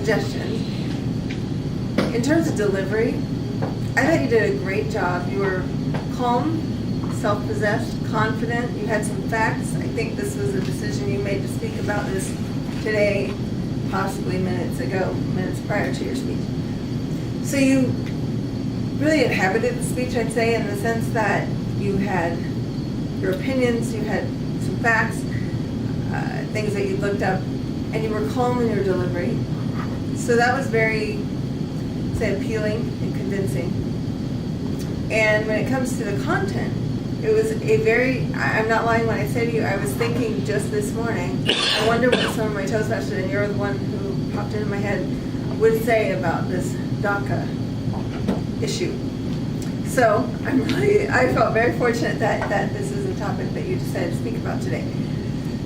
suggestions. In terms of delivery, I thought you did a great job. You were calm, self-possessed, confident. You had some facts. I think this was a decision you made to speak about this today, possibly minutes prior to your speech. So you really inhabited the speech, I'd say, in the sense that you had your opinions, you had some facts, things that you looked up, and you were calm in your delivery. So that was very, say, appealing and convincing. And when it comes to the content, it was a very, I'm not lying when I say to you, I was thinking just this morning, I wonder what some of my Toastmasters, and you're the one who popped into my head, would say about this DACA issue. So I felt very fortunate that this is a topic that you decided to speak about today.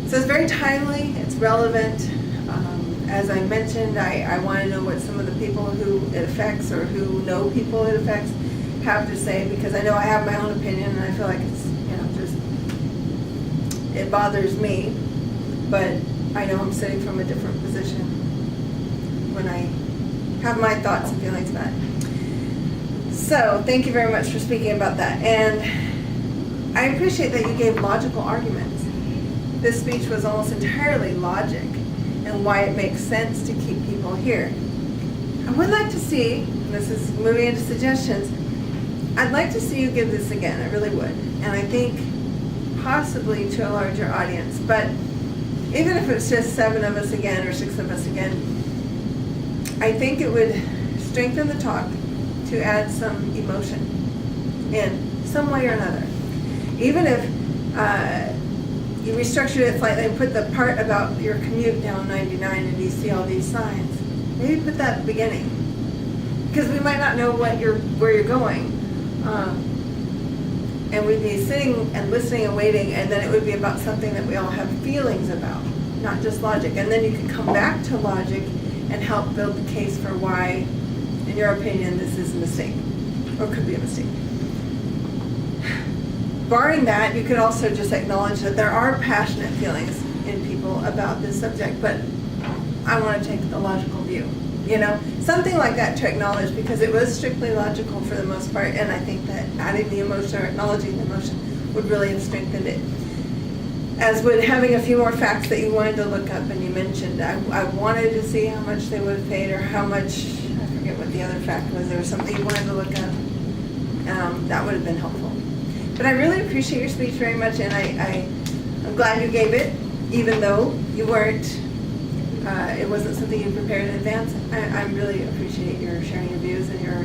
So it's very timely, it's relevant. As I mentioned, I want to know what some of the people who it affects or who know people it affects have to say, because I know I have my own opinion and I feel like it's, it bothers me, but I know I'm sitting from a different position when I have my thoughts and feelings about it. So thank you very much for speaking about that. And I appreciate that you gave logical arguments. This speech was almost entirely logic and why it makes sense to keep people here. I would like to see, and this is moving into suggestions, I'd like to see you give this again, I really would. And I think possibly to a larger audience, but even if it's just 7 of us again or 6 of us again, I think it would strengthen the talk to add some emotion in some way or another. Even if you restructured it slightly and put the part about your commute down 99 and you see all these signs, maybe put that at the beginning. Because we might not know where you're going. And we'd be sitting and listening and waiting, and then it would be about something that we all have feelings about, not just logic. And then you could come back to logic and help build the case for why, in your opinion, this is a mistake, or could be a mistake. Barring that, you could also just acknowledge that there are passionate feelings in people about this subject, but I want to take the logical view. Something like that to acknowledge, because it was strictly logical for the most part, and I think that adding the emotion or acknowledging the emotion would really have strengthened it. As would having a few more facts that you wanted to look up, and you mentioned, I wanted to see how much they would have paid, or how much, I forget what the other fact was, there was something you wanted to look up. That would have been helpful. But I really appreciate your speech very much, and I'm glad you gave it, even though you weren't, it wasn't something you prepared in advance. I really appreciate your sharing your views and your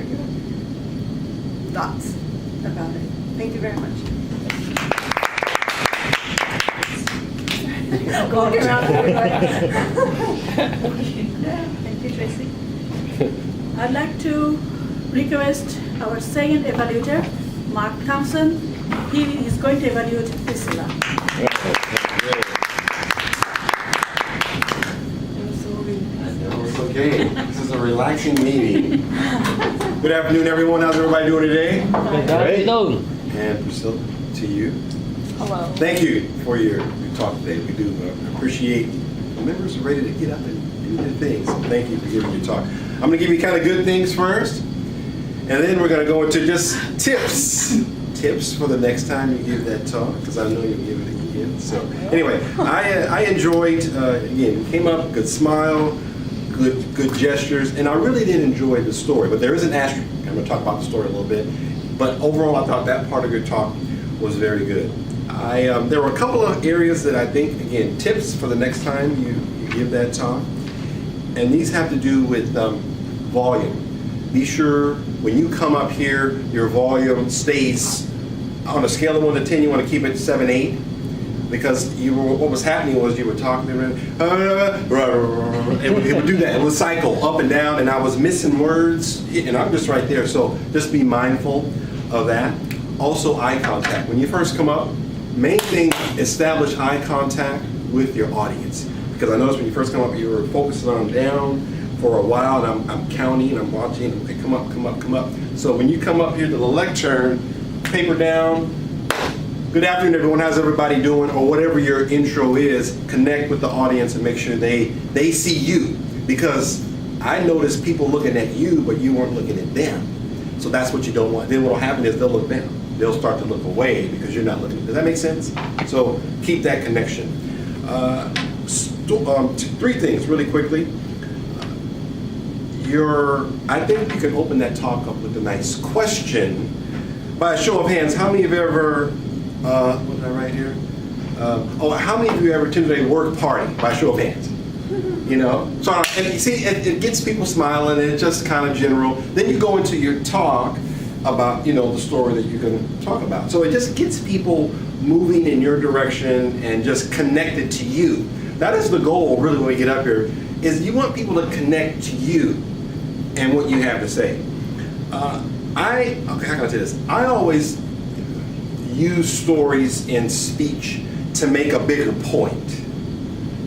thoughts about it. Thank you very much. Going around Thank you, Tracy. I'd like to request our second evaluator, Mark Thompson. He is going to evaluate Priscilla. Okay, this is a relaxing meeting. Good afternoon, everyone. How's everybody doing today? Great. And Priscilla, to you. Hello. Thank you for your talk today. We do appreciate the members are ready to get up and do their things. So thank you for giving your talk. I'm going to give you kind of good things first, and then we're going to go into just tips. Tips for the next time you give that talk, because I know you'll give it again. So anyway, I enjoyed, again, came up, good smile, good gestures, and I really did enjoy the story. But there is an asterisk. I'm going to talk about the story a little bit. But overall, I thought that part of your talk was very good. There were a couple of areas that I think, again, tips for the next time you give that talk. And these have to do with volume. Be sure when you come up here, your volume stays on a scale of 1 to 10, you want to keep it 7, 8. Because what was happening was you were talking, it would do that. It would cycle up and down, and I was missing words, and I'm just right there. So just be mindful of that. Also, eye contact. When you first come up, main thing, establish eye contact with your audience. Because I noticed when you first come up, you were focusing on down for a while, and I'm counting, I'm watching, okay, come up, come up, come up. So when you come up here to the lectern, paper down, good afternoon, everyone. How's everybody doing? Or whatever your intro is, connect with the audience and make sure they see you. Because I noticed people looking at you, but you weren't looking at them. So that's what you don't want. Then what'll happen is they'll look down. They'll start to look away because you're not looking. Does that make sense? So keep that connection. 3 things really quickly. I think you can open that talk up with a nice question. By a show of hands, how many of you ever, what did I write here? How many of you ever attended a work party? By a show of hands. You know, so and you see, it gets people smiling, and it's just kind of general. Then you go into your talk about, the story that you're going to talk about. So it just gets people moving in your direction and just connected to you. That is the goal, really, when we get up here, is you want people to connect to you and what you have to say. How can I say this? I always use stories in speech to make a bigger point.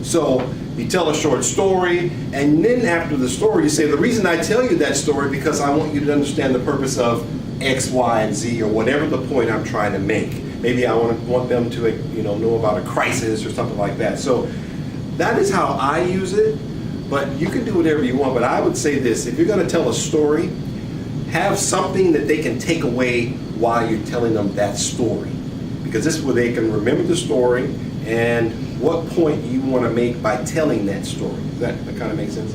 So you tell a short story, and then after the story, you say, the reason I tell you that story because I want you to understand the purpose of X, Y, and Z, or whatever the point I'm trying to make. Maybe I want them to know about a crisis or something like that. So that is how I use it, but you can do whatever you want. But I would say this, if you're going to tell a story, have something that they can take away while you're telling them that story. Because this is where they can remember the story and what point you want to make by telling that story. Does that kind of make sense?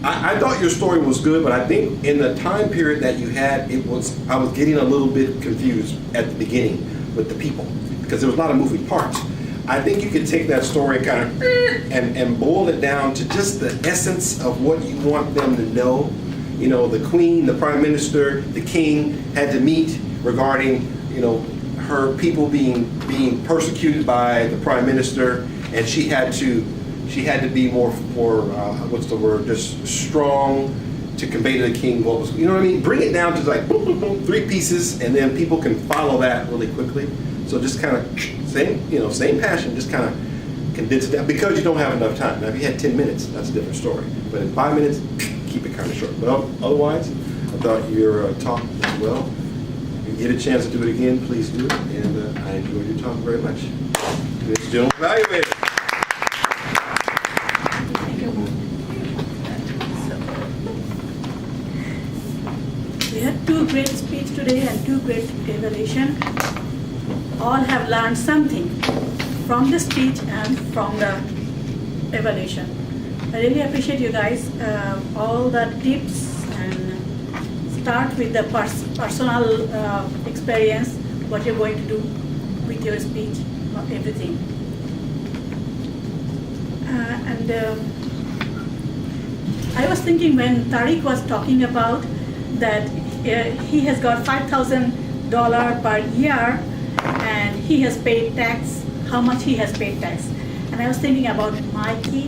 I thought your story was good, but I think in the time period that you had, I was getting a little bit confused at the beginning with the people because there was a lot of moving parts. I think you could take that story and boil it down to just the essence of what you want them to know. The Queen, the Prime Minister, the King had to meet regarding, her people being persecuted by the Prime Minister, and she had to be more just strong to convey to the king what was, what I mean? Bring it down to like boom, boom, boom, 3 pieces, and then people can follow that really quickly. So just kind of same passion, just kind of condense it down because you don't have enough time. Now if you had 10 minutes, that's a different story. But in 5 minutes, keep it kind of short. But otherwise, I thought your talk was well. If you get a chance to do it again, please do it. And I enjoyed your talk very much. Mr. General Evaluator. We had 2 great speeches today and 2 great evaluation. All have learned something from the speech and from the evaluation. I really appreciate you guys, all the tips, and start with the personal experience, what you're going to do with your speech, everything. I was thinking when Tariq was talking about that he has got $5,000 per year and he has paid tax, how much he has paid tax. And I was thinking about my kids.